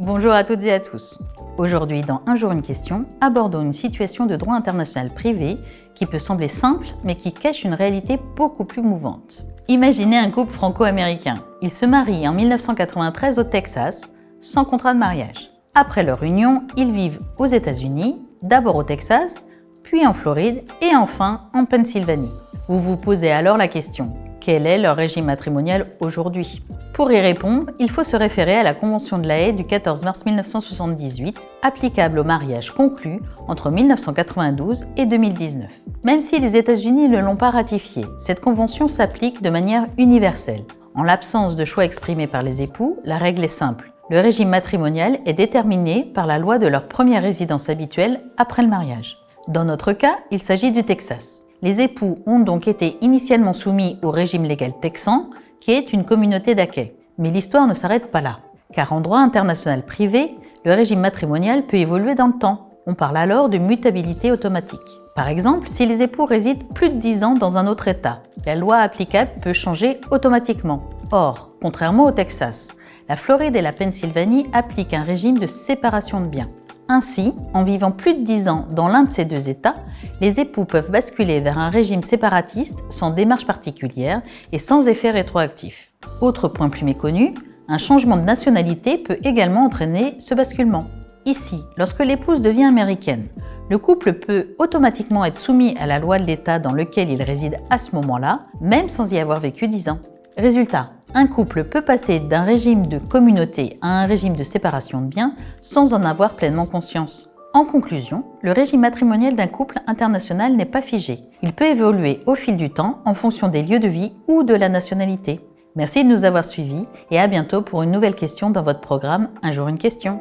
Bonjour à toutes et à tous. Aujourd'hui, dans Un jour une question, abordons une situation de droit international privé qui peut sembler simple, mais qui cache une réalité beaucoup plus mouvante. Imaginez un couple franco-américain. Ils se marient en 1993 au Texas, sans contrat de mariage. Après leur union, ils vivent aux États-Unis, d'abord au Texas, puis en Floride et enfin en Pennsylvanie. Vous vous posez alors la question: quel est leur régime matrimonial aujourd'hui? Pour y répondre, il faut se référer à la Convention de La Haye du 14 mars 1978, applicable aux mariages conclus entre 1992 et 2019. Même si les États-Unis ne l'ont pas ratifiée, cette convention s'applique de manière universelle. En l'absence de choix exprimé par les époux, la règle est simple. Le régime matrimonial est déterminé par la loi de leur première résidence habituelle après le mariage. Dans notre cas, il s'agit du Texas. Les époux ont donc été initialement soumis au régime légal texan, qui est une communauté d'acquêts. Mais l'histoire ne s'arrête pas là, car en droit international privé, le régime matrimonial peut évoluer dans le temps. On parle alors de mutabilité automatique. Par exemple, si les époux résident plus de 10 ans dans un autre État, la loi applicable peut changer automatiquement. Or, contrairement au Texas, la Floride et la Pennsylvanie appliquent un régime de séparation de biens. Ainsi, en vivant plus de 10 ans dans l'un de ces deux États, les époux peuvent basculer vers un régime séparatiste sans démarche particulière et sans effet rétroactif. Autre point plus méconnu, un changement de nationalité peut également entraîner ce basculement. Ici, lorsque l'épouse devient américaine, le couple peut automatiquement être soumis à la loi de l'État dans lequel il réside à ce moment-là, même sans y avoir vécu 10 ans. Résultat, un couple peut passer d'un régime de communauté à un régime de séparation de biens sans en avoir pleinement conscience. En conclusion, le régime matrimonial d'un couple international n'est pas figé. Il peut évoluer au fil du temps en fonction des lieux de vie ou de la nationalité. Merci de nous avoir suivis et à bientôt pour une nouvelle question dans votre programme Un jour une question.